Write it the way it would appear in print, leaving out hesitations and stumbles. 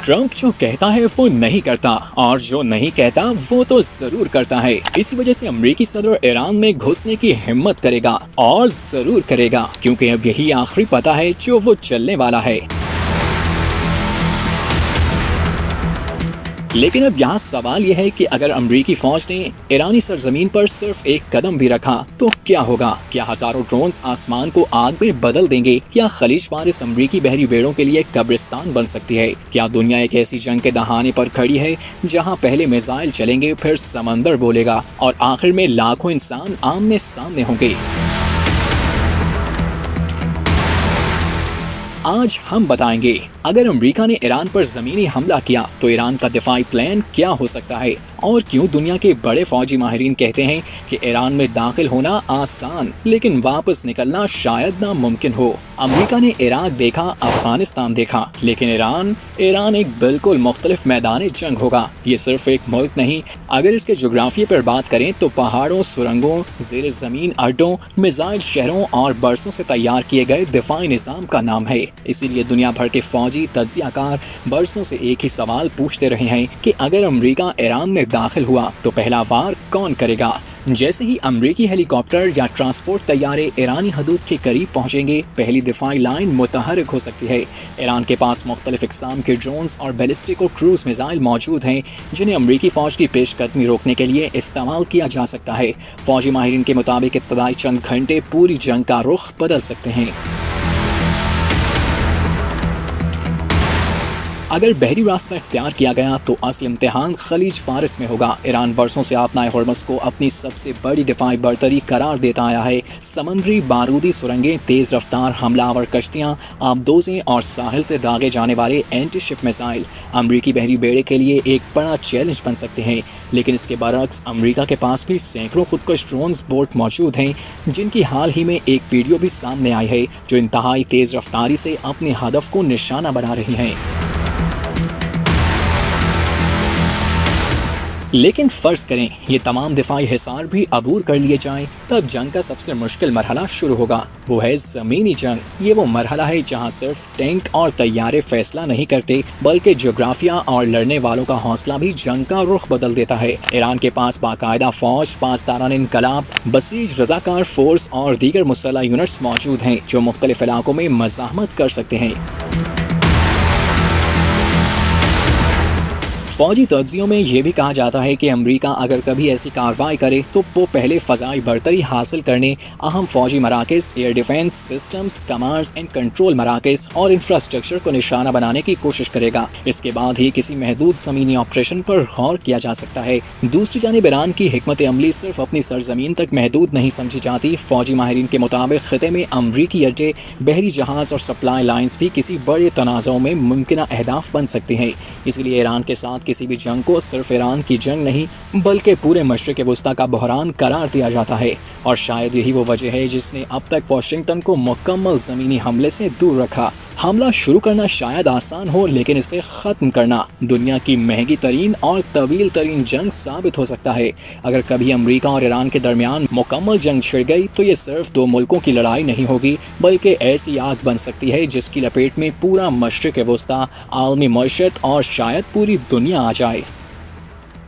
Trump جو کہتا ہے وہ نہیں کرتا اور جو نہیں کہتا وہ تو ضرور کرتا ہے۔ اسی وجہ سے امریکی صدر ایران میں گھسنے کی ہمت کرے گا اور ضرور کرے گا، کیونکہ اب یہی آخری پتہ ہے جو وہ چلنے والا ہے۔ لیکن اب یہاں سوال یہ ہے کہ اگر امریکی فوج نے ایرانی سرزمین پر صرف ایک قدم بھی رکھا تو کیا ہوگا؟ کیا ہزاروں ڈرونز آسمان کو آگ میں بدل دیں گے؟ کیا خلیج فارس امریکی بحری بیڑوں کے لیے قبرستان بن سکتی ہے؟ کیا دنیا ایک ایسی جنگ کے دہانے پر کھڑی ہے جہاں پہلے میزائل چلیں گے، پھر سمندر بولے گا اور آخر میں لاکھوں انسان آمنے سامنے ہوں گے؟ آج ہم بتائیں گے اگر امریکہ نے ایران پر زمینی حملہ کیا تو ایران کا دفاعی پلان کیا ہو سکتا ہے، اور کیوں دنیا کے بڑے فوجی ماہرین کہتے ہیں کہ ایران میں داخل ہونا آسان لیکن واپس نکلنا شاید ناممکن ہو۔ امریکہ نے عراق دیکھا، افغانستان دیکھا، لیکن ایران ایک بالکل مختلف میدان جنگ ہوگا۔ یہ صرف ایک ملک نہیں، اگر اس کے جغرافیے پر بات کریں تو پہاڑوں، سرنگوں، زیر زمین اڈوں، میزائل شہروں اور برسوں سے تیار کیے گئے دفاعی نظام کا نام ہے۔ اسی لیے دنیا بھر کے فوجی تجزیہ کار برسوں سے ایک ہی سوال پوچھتے رہے ہیں کہ اگر امریکہ ایران میں داخل ہوا تو پہلا وار کون کرے گا؟ جیسے ہی امریکی ہیلی کاپٹر یا ٹرانسپورٹ طیارے ایرانی حدود کے قریب پہنچیں گے، پہلی دفاعی لائن متحرک ہو سکتی ہے۔ ایران کے پاس مختلف اقسام کے ڈرونز اور بیلسٹک اور کروز میزائل موجود ہیں جنہیں امریکی فوج کی پیش قدمی روکنے کے لیے استعمال کیا جا سکتا ہے۔ فوجی ماہرین کے مطابق ابتدائی چند گھنٹے پوری جنگ کا رخ بدل سکتے ہیں۔ اگر بحری راستہ اختیار کیا گیا تو اصل امتحان خلیج فارس میں ہوگا۔ ایران برسوں سے آبنائے ہرمز کو اپنی سب سے بڑی دفاعی برتری قرار دیتا آیا ہے۔ سمندری بارودی سرنگیں، تیز رفتار حملہ آور کشتیاں، آبدوزیں اور ساحل سے داغے جانے والے اینٹی شپ میزائل امریکی بحری بیڑے کے لیے ایک بڑا چیلنج بن سکتے ہیں۔ لیکن اس کے برعکس امریکہ کے پاس بھی سینکڑوں خودکش ڈرونز بوٹ موجود ہیں، جن کی حال ہی میں ایک ویڈیو بھی سامنے آئی ہے جو انتہائی تیز رفتاری سے اپنے ہدف کو نشانہ بنا رہی ہیں۔ لیکن فرض کریں یہ تمام دفاعی حصار بھی عبور کر لیے جائیں، تب جنگ کا سب سے مشکل مرحلہ شروع ہوگا۔ وہ ہے زمینی جنگ۔ یہ وہ مرحلہ ہے جہاں صرف ٹینک اور طیارے فیصلہ نہیں کرتے، بلکہ جغرافیہ اور لڑنے والوں کا حوصلہ بھی جنگ کا رخ بدل دیتا ہے۔ ایران کے پاس باقاعدہ فوج، پاسداران انقلاب، بسیج رضاکار فورس اور دیگر مسلح یونٹس موجود ہیں جو مختلف علاقوں میں مزاحمت کر سکتے ہیں۔ فوجی تجزیوں میں یہ بھی کہا جاتا ہے کہ امریکہ اگر کبھی ایسی کارروائی کرے تو وہ پہلے فضائی برتری حاصل کرنے، اہم فوجی مراکز، air defence systems, commands and control مراکز اور انفراسٹرکچر کو نشانہ بنانے کی کوشش کرے گا۔ اس کے بعد ہی کسی محدود زمینی آپریشن پر غور کیا جا سکتا ہے۔ دوسری جانب ایران کی حکمت عملی صرف اپنی سرزمین تک محدود نہیں سمجھی جاتی۔ فوجی ماہرین کے مطابق خطے میں امریکی اڈے، بحری جہاز اور سپلائی لائنز بھی کسی بڑے تنازع میں ممکنہ اہداف بن سکتے ہیں۔ اس لیے ایران کے ساتھ کسی بھی جنگ کو صرف ایران کی جنگ نہیں بلکہ پورے مشرق وسطیٰ کا بحران قرار دیا جاتا ہے، اور شاید یہی وہ وجہ ہے جس نے اب تک واشنگٹن کو مکمل زمینی حملے سے دور رکھا۔ حملہ شروع کرنا شاید آسان ہو، لیکن اسے ختم کرنا دنیا کی مہنگی ترین اور طویل ترین جنگ ثابت ہو سکتا ہے۔ اگر کبھی امریکہ اور ایران کے درمیان مکمل جنگ چھڑ گئی تو یہ صرف دو ملکوں کی لڑائی نہیں ہوگی، بلکہ ایسی آگ بن سکتی ہے جس کی لپیٹ میں پورا مشرق وسطیٰ، عالمی معیشت اور شاید پوری دنیا آ جائے۔